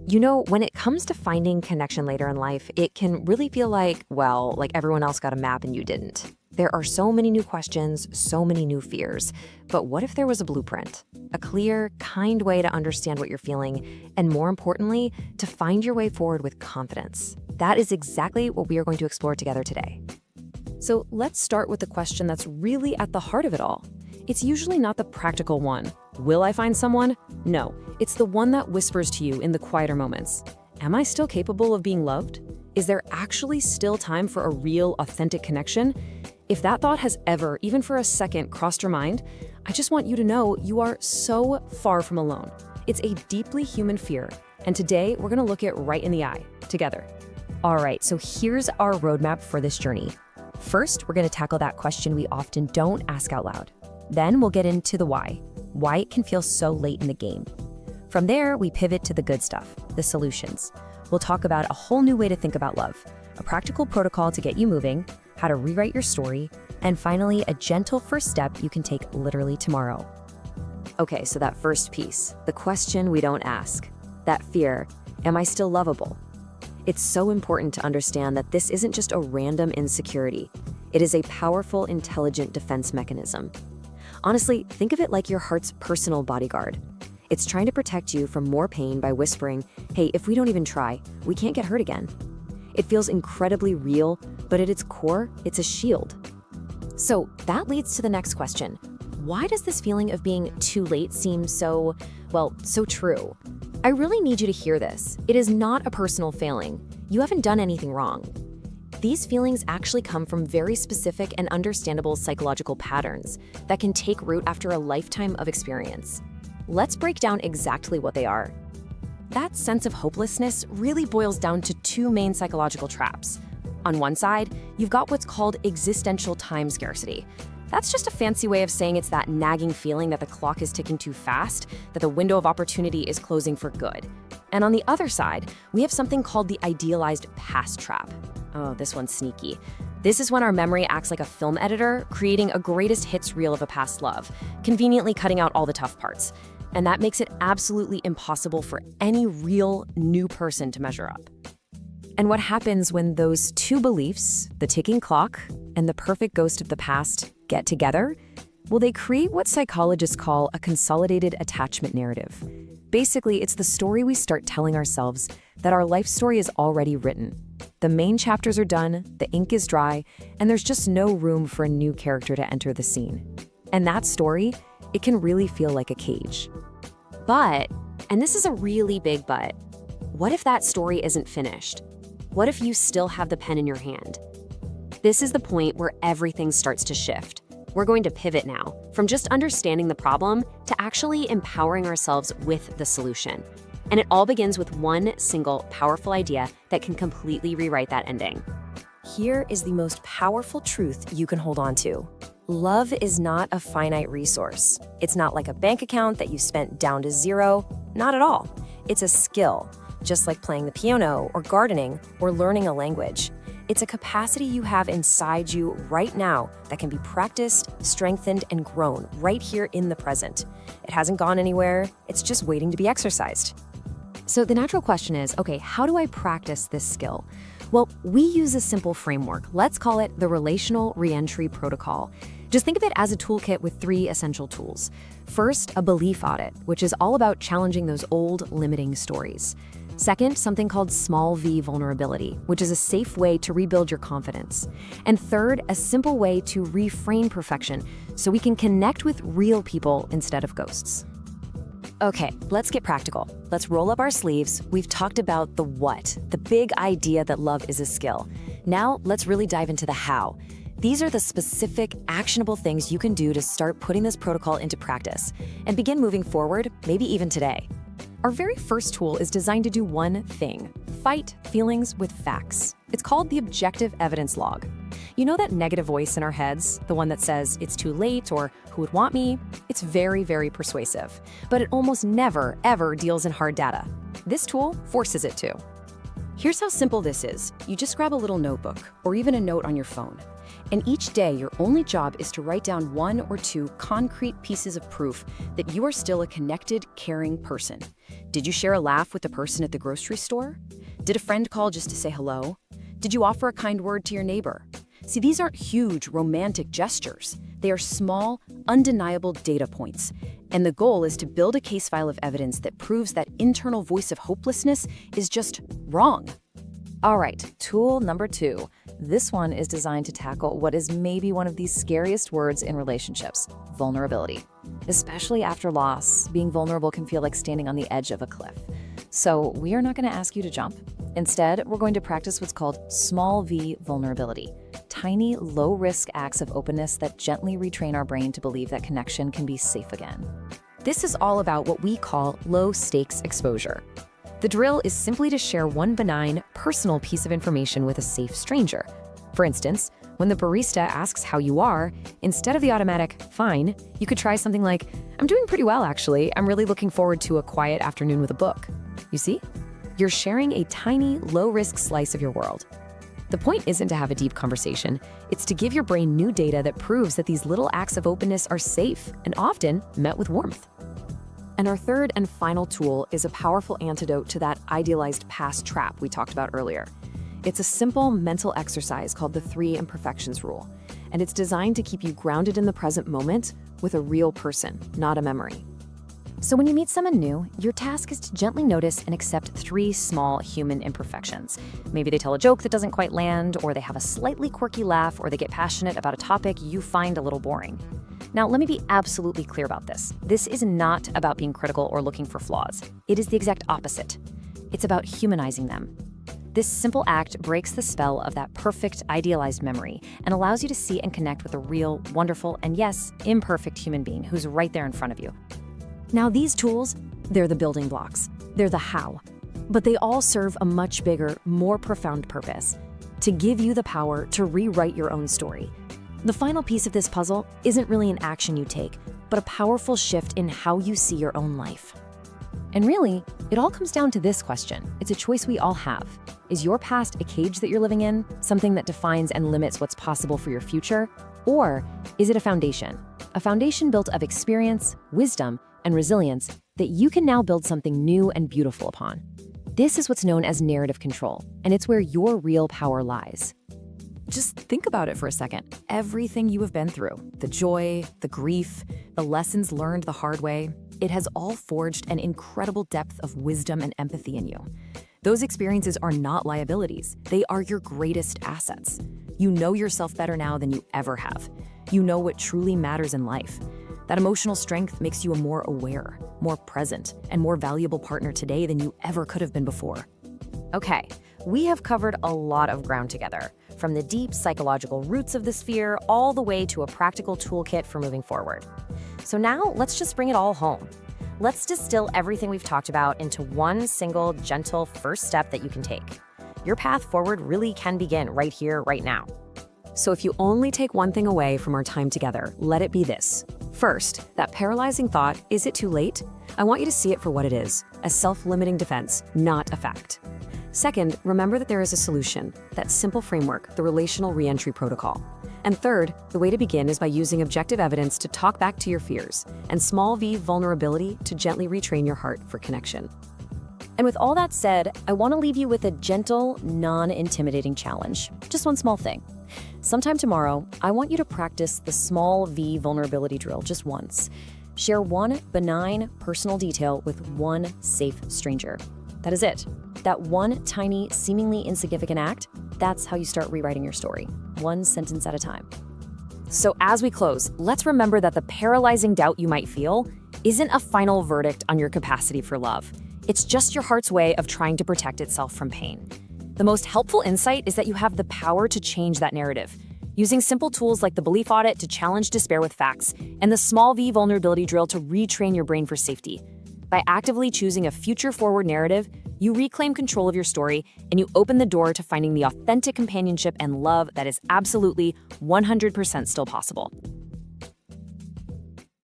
You know, when it comes to finding connection later in life, it can really feel like, well, like everyone else got a map and you didn't. There are so many new questions, so many new fears. But what if there was a blueprint? A clear, kind way to understand what you're feeling, and more importantly, to find your way forward with confidence. That is exactly what we are going to explore together today. So let's start with the question that's really at the heart of it all. It's usually not the practical one. Will I find someone? No, it's the one that whispers to you in the quieter moments. Am I still capable of being loved? Is there actually still time for a real, authentic connection? If that thought has ever, even for a second, crossed your mind, I just want you to know you are so far from alone. It's a deeply human fear, and today we're gonna look it right in the eye, together. All right, so here's our roadmap for this journey. First, we're gonna tackle that question we often don't ask out loud. Then we'll get into the why it can feel so late in the game. From there, we pivot to the good stuff, the solutions. We'll talk about a whole new way to think about love, a practical protocol to get you moving, how to rewrite your story, and finally, a gentle first step you can take literally tomorrow. Okay, so that first piece, the question we don't ask, that fear, am I still lovable? It's so important to understand that this isn't just a random insecurity. It is a powerful, intelligent defense mechanism. Honestly, think of it like your heart's personal bodyguard. It's trying to protect you from more pain by whispering, hey, if we don't even try, we can't get hurt again. It feels incredibly real, but at its core, it's a shield. So that leads to the next question. Why does this feeling of being too late seem so true? I really need you to hear this. It is not a personal failing. You haven't done anything wrong. These feelings actually come from very specific and understandable psychological patterns that can take root after a lifetime of experience. Let's break down exactly what they are. That sense of hopelessness really boils down to two main psychological traps. On one side, you've got what's called existential time scarcity. That's just a fancy way of saying it's that nagging feeling that the clock is ticking too fast, that the window of opportunity is closing for good. And on the other side, we have something called the Idealized Past Trap. Oh, this one's sneaky. This is when our memory acts like a film editor, creating a greatest hits reel of a past love, conveniently cutting out all the tough parts. And that makes it absolutely impossible for any real new person to measure up. And what happens when those two beliefs, the ticking clock and the perfect ghost of the past, get together? Well, they create what psychologists call a consolidated attachment narrative. Basically, it's the story we start telling ourselves that our life story is already written. The main chapters are done, the ink is dry, and there's just no room for a new character to enter the scene. And that story, it can really feel like a cage. But, and this is a really big but, what if that story isn't finished? What if you still have the pen in your hand? This is the point where everything starts to shift. We're going to pivot now, from just understanding the problem to actually empowering ourselves with the solution. And it all begins with one single powerful idea that can completely rewrite that ending. Here is the most powerful truth you can hold on to. Love is not a finite resource. It's not like a bank account that you spent down to zero. Not at all. It's a skill, just like playing the piano or gardening or learning a language. It's a capacity you have inside you right now that can be practiced, strengthened, and grown right here in the present. It hasn't gone anywhere. It's just waiting to be exercised. So the natural question is, okay, how do I practice this skill? Well, we use a simple framework. Let's call it the Relational Re-entry Protocol. Just think of it as a toolkit with three essential tools. First, a belief audit, which is all about challenging those old limiting stories. Second, something called small v vulnerability, which is a safe way to rebuild your confidence. And third, a simple way to reframe perfection so we can connect with real people instead of ghosts. Okay, let's get practical. Let's roll up our sleeves. We've talked about the what, the big idea that love is a skill. Now, let's really dive into the how. These are the specific, actionable things you can do to start putting this protocol into practice and begin moving forward, maybe even today. Our very first tool is designed to do one thing: fight feelings with facts. It's called the objective evidence log. You know that negative voice in our heads, the one that says it's too late or who would want me? It's very, very persuasive, but it almost never, ever deals in hard data. This tool forces it to. Here's how simple this is. You just grab a little notebook or even a note on your phone. And each day, your only job is to write down 1 or 2 concrete pieces of proof that you are still a connected, caring person. Did you share a laugh with the person at the grocery store? Did a friend call just to say hello? Did you offer a kind word to your neighbor? See, these aren't huge, romantic gestures. They are small, undeniable data points. And the goal is to build a case file of evidence that proves that internal voice of hopelessness is just wrong. All right, tool number 2. This one is designed to tackle what is maybe one of the scariest words in relationships: vulnerability. Especially after loss, being vulnerable can feel like standing on the edge of a cliff. So we are not going to ask you to jump. Instead, we're going to practice what's called small V vulnerability. Tiny, low-risk acts of openness that gently retrain our brain to believe that connection can be safe again. This is all about what we call low-stakes exposure. The drill is simply to share one benign, personal piece of information with a safe stranger. For instance, when the barista asks how you are, instead of the automatic, fine, you could try something like, I'm doing pretty well actually, I'm really looking forward to a quiet afternoon with a book. You see? You're sharing a tiny, low-risk slice of your world. The point isn't to have a deep conversation, it's to give your brain new data that proves that these little acts of openness are safe and often met with warmth. And our third and final tool is a powerful antidote to that idealized past trap we talked about earlier. It's a simple mental exercise called the 3 Imperfections Rule, and it's designed to keep you grounded in the present moment with a real person, not a memory. So when you meet someone new, your task is to gently notice and accept 3 small human imperfections. Maybe they tell a joke that doesn't quite land, or they have a slightly quirky laugh, or they get passionate about a topic you find a little boring. Now, let me be absolutely clear about this. This is not about being critical or looking for flaws. It is the exact opposite. It's about humanizing them. This simple act breaks the spell of that perfect, idealized memory and allows you to see and connect with a real, wonderful, and yes, imperfect human being who's right there in front of you. Now, these tools, they're the building blocks. They're the how. But they all serve a much bigger, more profound purpose: to give you the power to rewrite your own story. The final piece of this puzzle isn't really an action you take, but a powerful shift in how you see your own life. And really, it all comes down to this question. It's a choice we all have. Is your past a cage that you're living in, something that defines and limits what's possible for your future? Or is it a foundation built of experience, wisdom, and resilience that you can now build something new and beautiful upon? This is what's known as narrative control, and it's where your real power lies. Just think about it for a second. Everything you have been through, the joy, the grief, the lessons learned the hard way, it has all forged an incredible depth of wisdom and empathy in you. Those experiences are not liabilities. They are your greatest assets. You know yourself better now than you ever have. You know what truly matters in life. That emotional strength makes you a more aware, more present, and more valuable partner today than you ever could have been before. Okay, we have covered a lot of ground together, from the deep psychological roots of this fear all the way to a practical toolkit for moving forward. So now let's just bring it all home. Let's distill everything we've talked about into one single, gentle first step that you can take. Your path forward really can begin right here, right now. So if you only take one thing away from our time together, let it be this. First, that paralyzing thought, is it too late? I want you to see it for what it is, a self-limiting defense, not a fact. Second, remember that there is a solution, that simple framework, the Relational Re-entry Protocol. And third, the way to begin is by using objective evidence to talk back to your fears, and small v vulnerability to gently retrain your heart for connection. And with all that said, I want to leave you with a gentle, non-intimidating challenge. Just one small thing. Sometime tomorrow, I want you to practice the small v vulnerability drill just once. Share one benign personal detail with one safe stranger. That is it. That one tiny, seemingly insignificant act, that's how you start rewriting your story, one sentence at a time. So as we close, let's remember that the paralyzing doubt you might feel isn't a final verdict on your capacity for love. It's just your heart's way of trying to protect itself from pain. The most helpful insight is that you have the power to change that narrative, using simple tools like the belief audit to challenge despair with facts, and the small v vulnerability drill to retrain your brain for safety. By actively choosing a future-forward narrative, you reclaim control of your story, and you open the door to finding the authentic companionship and love that is absolutely 100% still possible.